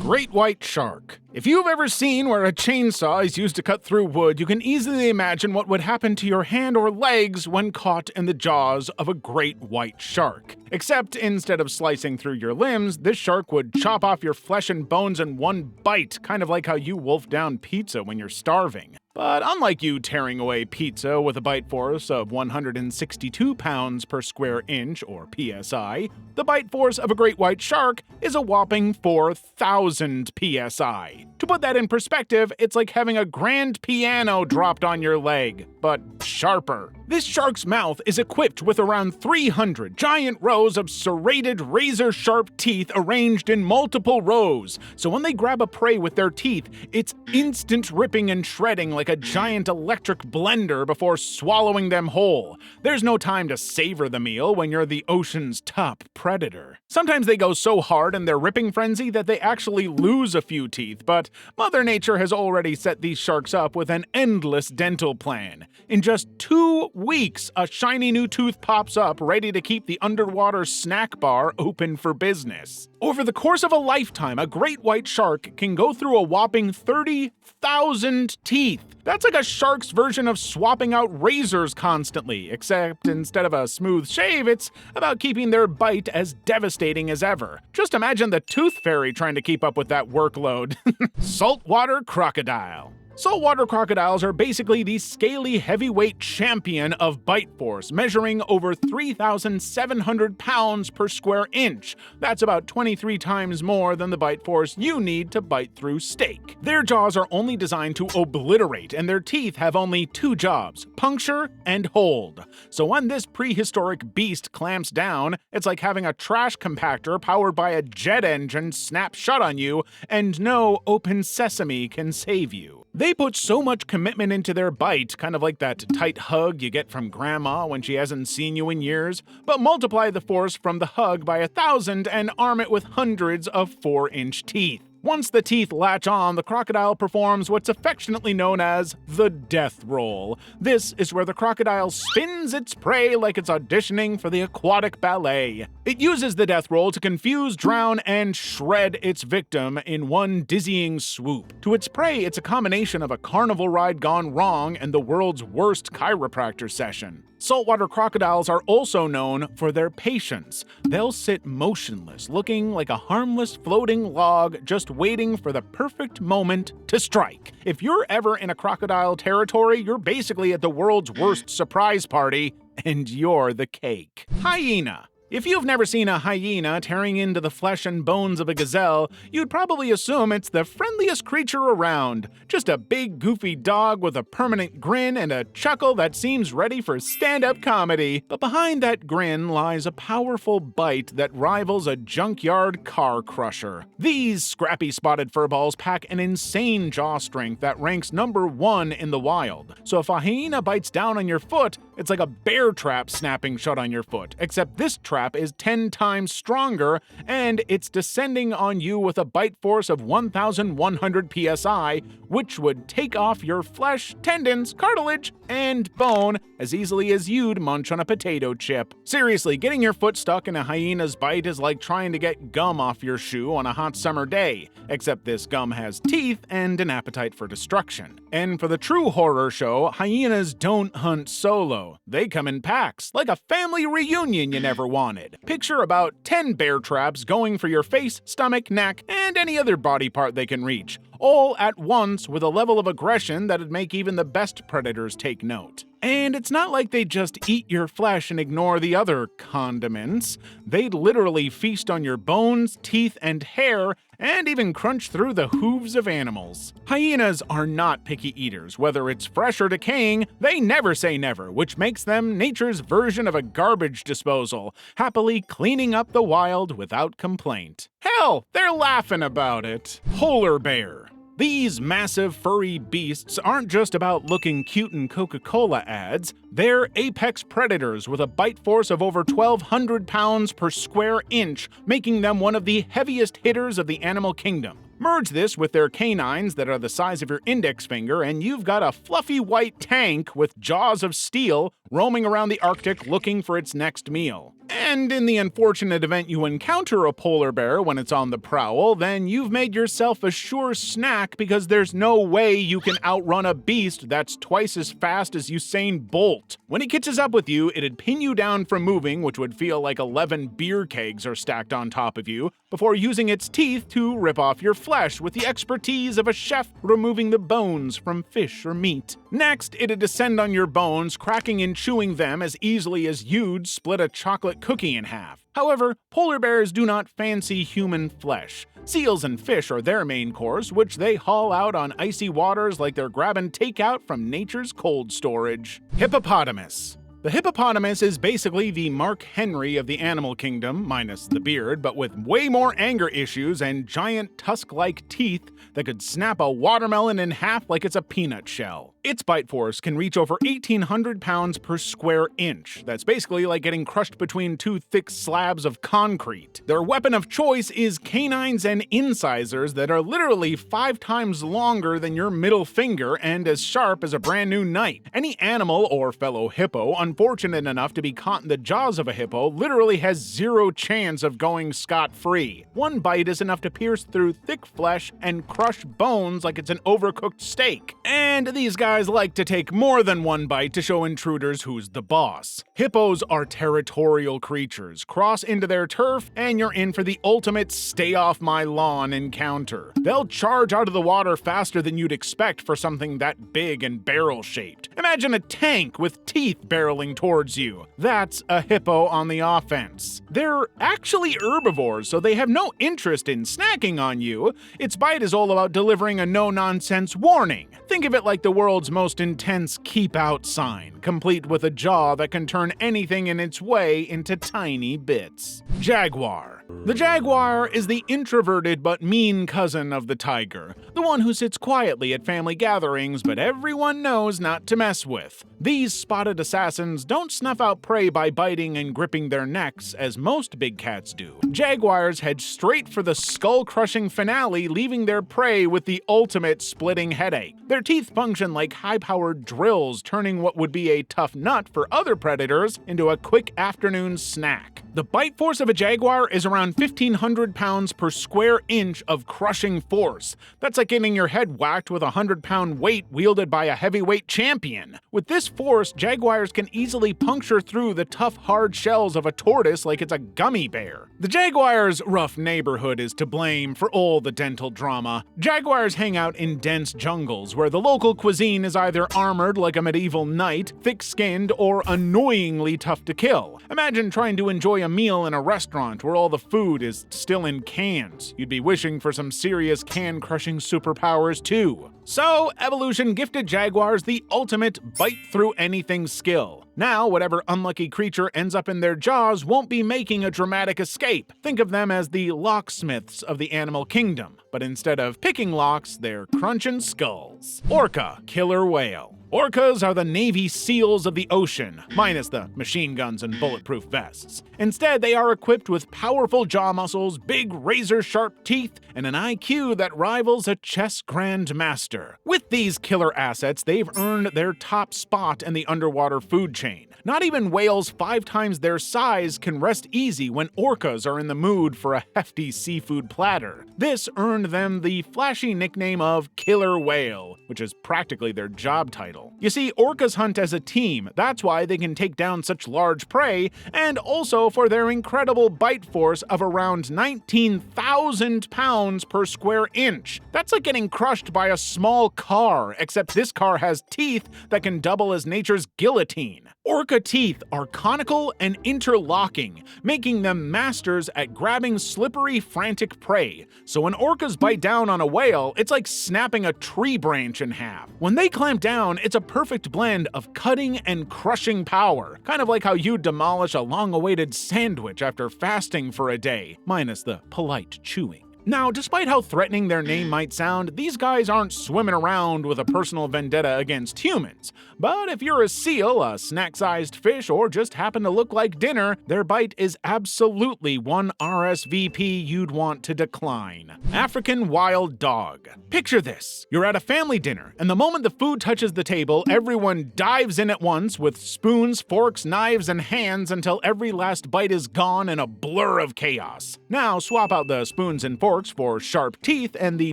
Great white shark. If you've ever seen where a chainsaw is used to cut through wood, you can easily imagine what would happen to your hand or legs when caught in the jaws of a great white shark. Except instead of slicing through your limbs, this shark would chop off your flesh and bones in one bite, kind of like how you wolf down pizza when you're starving. But unlike you tearing away pizza with a bite force of 162 pounds per square inch, or PSI, the bite force of a great white shark is a whopping 4,000 PSI. To put that in perspective, it's like having a grand piano dropped on your leg, but sharper. This shark's mouth is equipped with around 300 giant rows of serrated, razor-sharp teeth arranged in multiple rows, so when they grab a prey with their teeth, it's instant ripping and shredding like a giant electric blender before swallowing them whole. There's no time to savor the meal when you're the ocean's top predator. Sometimes they go so hard in their ripping frenzy that they actually lose a few teeth, but Mother Nature has already set these sharks up with an endless dental plan. In just 2 weeks, a shiny new tooth pops up ready to keep the underwater snack bar open for business. Over the course of a lifetime, a great white shark can go through a whopping 30,000 teeth. That's like a shark's version of swapping out razors constantly, except instead of a smooth shave, it's about keeping their bite as devastating as ever. Just imagine the tooth fairy trying to keep up with that workload. Saltwater crocodile. Saltwater crocodiles are basically the scaly heavyweight champion of bite force, measuring over 3,700 pounds per square inch. That's about 23 times more than the bite force you need to bite through steak. Their jaws are only designed to obliterate, and their teeth have only 2 jobs: puncture and hold. So when this prehistoric beast clamps down, it's like having a trash compactor powered by a jet engine snap shut on you, and no open sesame can save you. They put so much commitment into their bite, kind of like that tight hug you get from grandma when she hasn't seen you in years, but multiply the force from the hug by 1,000 and arm it with hundreds of 4-inch teeth. Once the teeth latch on, the crocodile performs what's affectionately known as the death roll. This is where the crocodile spins its prey like it's auditioning for the aquatic ballet. It uses the death roll to confuse, drown, and shred its victim in one dizzying swoop. To its prey, it's a combination of a carnival ride gone wrong and the world's worst chiropractor session. Saltwater crocodiles are also known for their patience. They'll sit motionless, looking like a harmless floating log, just waiting for the perfect moment to strike. If you're ever in a crocodile territory, you're basically at the world's worst surprise party, and you're the cake. Hyena. If you've never seen a hyena tearing into the flesh and bones of a gazelle, you'd probably assume it's the friendliest creature around. Just a big, goofy dog with a permanent grin and a chuckle that seems ready for stand-up comedy. But behind that grin lies a powerful bite that rivals a junkyard car crusher. These scrappy spotted furballs pack an insane jaw strength that ranks #1 in the wild. So if a hyena bites down on your foot, it's like a bear trap snapping shut on your foot, except this trap is 10 times stronger, and it's descending on you with a bite force of 1,100 PSI, which would take off your flesh, tendons, cartilage, and bone as easily as you'd munch on a potato chip. Seriously, getting your foot stuck in a hyena's bite is like trying to get gum off your shoe on a hot summer day, except this gum has teeth and an appetite for destruction. And for the true horror show, hyenas don't hunt solo. They come in packs, like a family reunion you never wanted. Picture about 10 bear traps going for your face, stomach, neck, and any other body part they can reach, all at once with a level of aggression that'd make even the best predators take note. And it's not like they just eat your flesh and ignore the other condiments. They'd literally feast on your bones, teeth, and hair, and even crunch through the hooves of animals. Hyenas are not picky eaters. Whether it's fresh or decaying, they never say never, which makes them nature's version of a garbage disposal, happily cleaning up the wild without complaint. Hell, they're laughing about it. Polar bear. These massive furry beasts aren't just about looking cute in Coca-Cola ads, they're apex predators with a bite force of over 1,200 pounds per square inch, making them one of the heaviest hitters of the animal kingdom. Merge this with their canines that are the size of your index finger, and you've got a fluffy white tank with jaws of steel roaming around the Arctic looking for its next meal. And in the unfortunate event you encounter a polar bear when it's on the prowl, then you've made yourself a sure snack because there's no way you can outrun a beast that's twice as fast as Usain Bolt. When he catches up with you, it'd pin you down from moving, which would feel like 11 beer kegs are stacked on top of you, before using its teeth to rip off your flesh with the expertise of a chef removing the bones from fish or meat. Next, it'd descend on your bones, cracking and chewing them as easily as you'd split a chocolate cookie in half. However, polar bears do not fancy human flesh. Seals and fish are their main course, which they haul out on icy waters like they're grabbing takeout from nature's cold storage. Hippopotamus. The hippopotamus is basically the Mark Henry of the animal kingdom, minus the beard, but with way more anger issues and giant tusk-like teeth that could snap a watermelon in half like it's a peanut shell. Its bite force can reach over 1,800 pounds per square inch. That's basically like getting crushed between two thick slabs of concrete. Their weapon of choice is canines and incisors that are literally 5 times longer than your middle finger and as sharp as a brand new knife. Any animal or fellow hippo unfortunate enough to be caught in the jaws of a hippo literally has 0 chance of going scot-free. One bite is enough to pierce through thick flesh and crush bones like it's an overcooked steak. And these guys like to take more than one bite to show intruders who's the boss. Hippos are territorial creatures. Cross into their turf and you're in for the ultimate stay off my lawn encounter. They'll charge out of the water faster than you'd expect for something that big and barrel-shaped. Imagine a tank with teeth barreling towards you. That's a hippo on the offense. They're actually herbivores, so they have no interest in snacking on you. Its bite is all about delivering a no-nonsense warning. Think of it like the world's most intense keep out sign, complete with a jaw that can turn anything in its way into tiny bits. Jaguar. The jaguar is the introverted but mean cousin of the tiger, the one who sits quietly at family gatherings but everyone knows not to mess with. These spotted assassins don't snuff out prey by biting and gripping their necks as most big cats do. Jaguars head straight for the skull-crushing finale, leaving their prey with the ultimate splitting headache. Their teeth function like high-powered drills, turning what would be a tough nut for other predators into a quick afternoon snack. The bite force of a jaguar is around 1,500 pounds per square inch of crushing force. That's like getting your head whacked with a 100-pound weight wielded by a heavyweight champion. With this force, jaguars can easily puncture through the tough, hard shells of a tortoise like it's a gummy bear. The jaguar's rough neighborhood is to blame for all the dental drama. Jaguars hang out in dense jungles where the local cuisine is either armored like a medieval knight, thick-skinned, or annoyingly tough to kill. Imagine trying to enjoy a meal in a restaurant where all the food is still in cans. You'd be wishing for some serious can-crushing superpowers too. So, evolution gifted jaguars the ultimate bite-through-anything skill. Now, whatever unlucky creature ends up in their jaws won't be making a dramatic escape. Think of them as the locksmiths of the animal kingdom, but instead of picking locks, they're crunching skulls. Orca, killer whale. Orcas are the Navy SEALs of the ocean, minus the machine guns and bulletproof vests. Instead, they are equipped with powerful jaw muscles, big razor-sharp teeth, and an IQ that rivals a chess grandmaster. With these killer assets, they've earned their top spot in the underwater food chain. Not even whales 5 times their size can rest easy when orcas are in the mood for a hefty seafood platter. This earned them the flashy nickname of Killer Whale, which is practically their job title. You see, orcas hunt as a team, that's why they can take down such large prey, and also for their incredible bite force of around 19,000 pounds per square inch. That's like getting crushed by a small car, except this car has teeth that can double as nature's guillotine. Orca teeth are conical and interlocking, making them masters at grabbing slippery, frantic prey. So when orcas bite down on a whale, it's like snapping a tree branch in half. When they clamp down, it's a perfect blend of cutting and crushing power, kind of like how you demolish a long-awaited sandwich after fasting for a day, minus the polite chewing. Now, despite how threatening their name might sound, these guys aren't swimming around with a personal vendetta against humans. But if you're a seal, a snack-sized fish, or just happen to look like dinner, their bite is absolutely one RSVP you'd want to decline. African wild dog. Picture this. You're at a family dinner, and the moment the food touches the table, everyone dives in at once with spoons, forks, knives, and hands until every last bite is gone in a blur of chaos. Now, swap out the spoons and forks for sharp teeth and the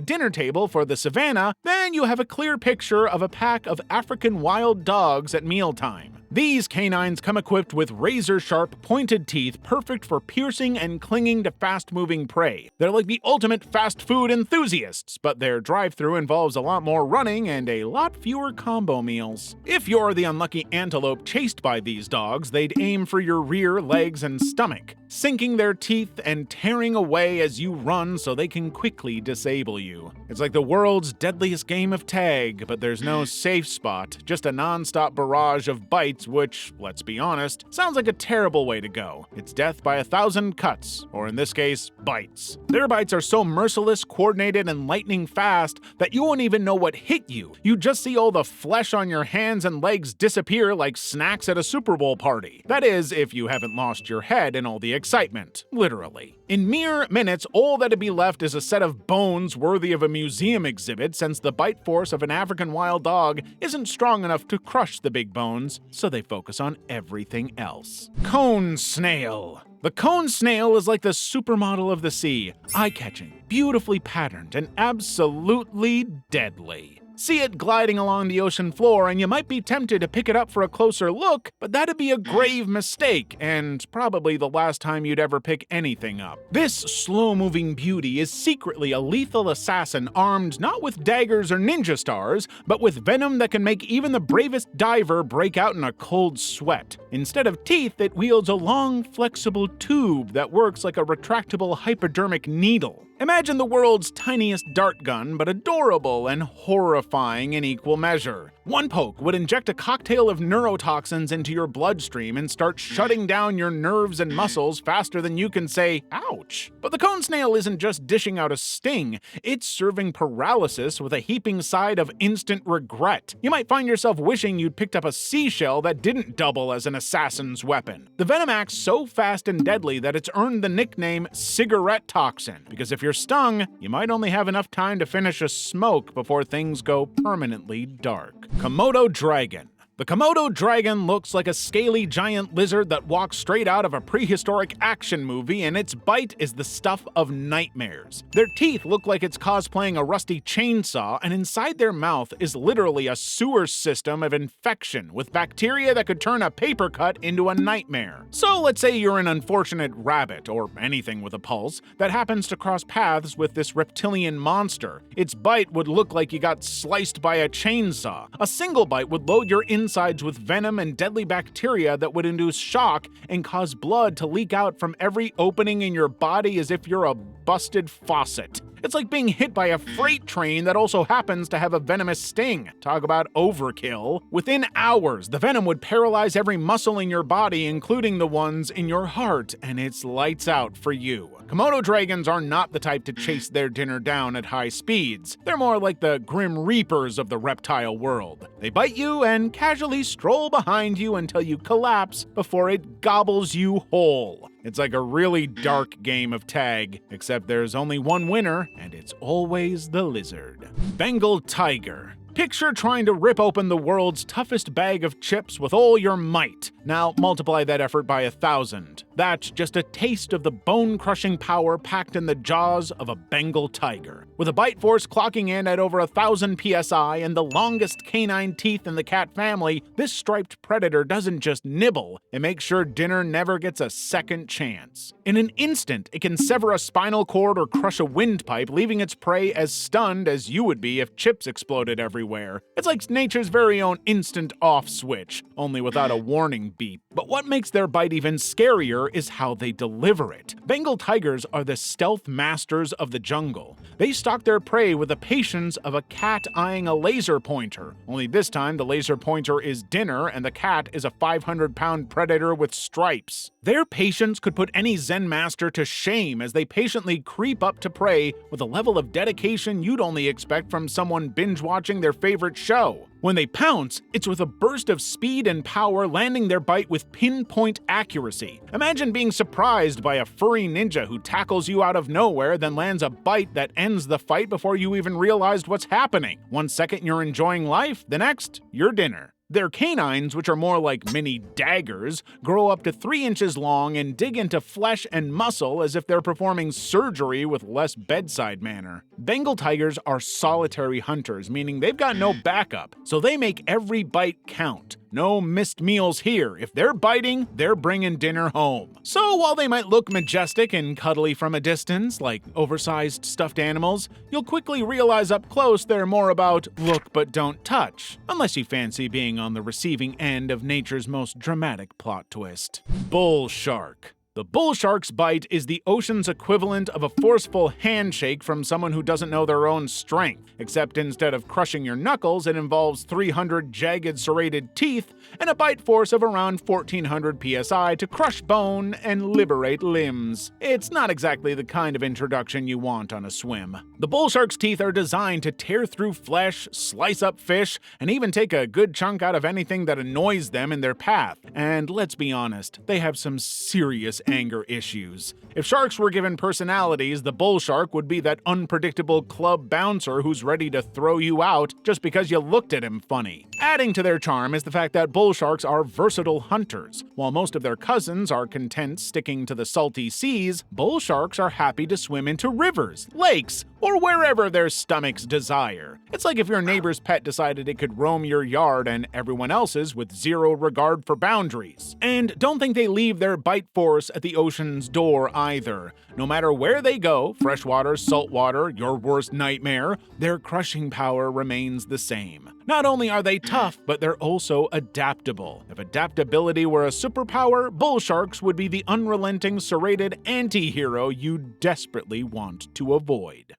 dinner table for the savannah, then you have a clear picture of a pack of African wild dogs at mealtime. These canines come equipped with razor-sharp, pointed teeth perfect for piercing and clinging to fast-moving prey. They're like the ultimate fast food enthusiasts, but their drive-thru involves a lot more running and a lot fewer combo meals. If you're the unlucky antelope chased by these dogs, they'd aim for your rear, legs, and stomach, sinking their teeth and tearing away as you run so they can quickly disable you. It's like the world's deadliest game of tag, but there's no safe spot, just a non-stop barrage of bites, which, let's be honest, sounds like a terrible way to go. It's death by 1,000 cuts, or in this case, bites. Their bites are so merciless, coordinated, and lightning fast that you won't even know what hit you. You just see all the flesh on your hands and legs disappear like snacks at a Super Bowl party. That is, if you haven't lost your head in all the excitement, literally. In mere minutes, all that'd be left is a set of bones worthy of a museum exhibit, since the bite force of an African wild dog isn't strong enough to crush the big bones, so they focus on everything else. Cone snail. The cone snail is like the supermodel of the sea, eye-catching, beautifully patterned, and absolutely deadly. See it gliding along the ocean floor, and you might be tempted to pick it up for a closer look, but that'd be a grave mistake, and probably the last time you'd ever pick anything up. This slow-moving beauty is secretly a lethal assassin armed not with daggers or ninja stars, but with venom that can make even the bravest diver break out in a cold sweat. Instead of teeth, it wields a long, flexible tube that works like a retractable hypodermic needle. Imagine the world's tiniest dart gun, but adorable and horrifying in equal measure. One poke would inject a cocktail of neurotoxins into your bloodstream and start shutting down your nerves and muscles faster than you can say, ouch. But the cone snail isn't just dishing out a sting, it's serving paralysis with a heaping side of instant regret. You might find yourself wishing you'd picked up a seashell that didn't double as an assassin's weapon. The venom acts so fast and deadly that it's earned the nickname cigarette toxin, because if you're stung, you might only have enough time to finish a smoke before things go permanently dark. Komodo dragon. The Komodo dragon looks like a scaly giant lizard that walks straight out of a prehistoric action movie, and its bite is the stuff of nightmares. Their teeth look like it's cosplaying a rusty chainsaw, and inside their mouth is literally a sewer system of infection with bacteria that could turn a paper cut into a nightmare. So let's say you're an unfortunate rabbit, or anything with a pulse, that happens to cross paths with this reptilian monster. Its bite would look like you got sliced by a chainsaw. A single bite would load your insides with venom and deadly bacteria that would induce shock and cause blood to leak out from every opening in your body as if you're a busted faucet. It's like being hit by a freight train that also happens to have a venomous sting. Talk about overkill. Within hours, the venom would paralyze every muscle in your body, including the ones in your heart, and it's lights out for you. Komodo dragons are not the type to chase their dinner down at high speeds. They're more like the Grim Reapers of the reptile world. They bite you and casually stroll behind you until you collapse before it gobbles you whole. It's like a really dark game of tag, except there's only one winner, and it's always the lizard. Bengal Tiger. Picture trying to rip open the world's toughest bag of chips with all your might. Now multiply that effort by 1,000. That's just a taste of the bone-crushing power packed in the jaws of a Bengal tiger. With a bite force clocking in at over 1,000 psi and the longest canine teeth in the cat family, this striped predator doesn't just nibble, it makes sure dinner never gets a second chance. In an instant, it can sever a spinal cord or crush a windpipe, leaving its prey as stunned as you would be if chips exploded everywhere. It's like nature's very own instant off switch, only without a warning beep. But what makes their bite even scarier is how they deliver it. Bengal tigers are the stealth masters of the jungle. They stalk their prey with the patience of a cat eyeing a laser pointer, only this time the laser pointer is dinner and the cat is a 500-pound predator with stripes. Their patience could put any Zen master to shame as they patiently creep up to prey with a level of dedication you'd only expect from someone binge-watching their favorite show. When they pounce, it's with a burst of speed and power, landing their bite with pinpoint accuracy. Imagine being surprised by a furry ninja who tackles you out of nowhere, then lands a bite that ends the fight before you even realized what's happening. 1 second you're enjoying life, the next, you're dinner. Their canines, which are more like mini daggers, grow up to 3 inches long and dig into flesh and muscle as if they're performing surgery with less bedside manner. Bengal tigers are solitary hunters, meaning they've got no backup, so they make every bite count. No missed meals here. If they're biting, they're bringing dinner home. So while they might look majestic and cuddly from a distance, like oversized stuffed animals, you'll quickly realize up close they're more about look but don't touch, unless you fancy being on the receiving end of nature's most dramatic plot twist. Bull shark. The bull shark's bite is the ocean's equivalent of a forceful handshake from someone who doesn't know their own strength, except instead of crushing your knuckles, it involves 300 jagged serrated teeth and a bite force of around 1400 psi to crush bone and liberate limbs. It's not exactly the kind of introduction you want on a swim. The bull shark's teeth are designed to tear through flesh, slice up fish, and even take a good chunk out of anything that annoys them in their path. And let's be honest, they have some serious anger issues. If sharks were given personalities, the bull shark would be that unpredictable club bouncer who's ready to throw you out just because you looked at him funny. Adding to their charm is the fact that bull sharks are versatile hunters. While most of their cousins are content sticking to the salty seas, bull sharks are happy to swim into rivers, lakes, or wherever their stomachs desire. It's like if your neighbor's pet decided it could roam your yard and everyone else's with zero regard for boundaries. And don't think they leave their bite force at the ocean's door either. No matter where they go, freshwater, saltwater, your worst nightmare, their crushing power remains the same. Not only are they tough, but they're also adaptable. If adaptability were a superpower, bull sharks would be the unrelenting serrated anti-hero you desperately want to avoid.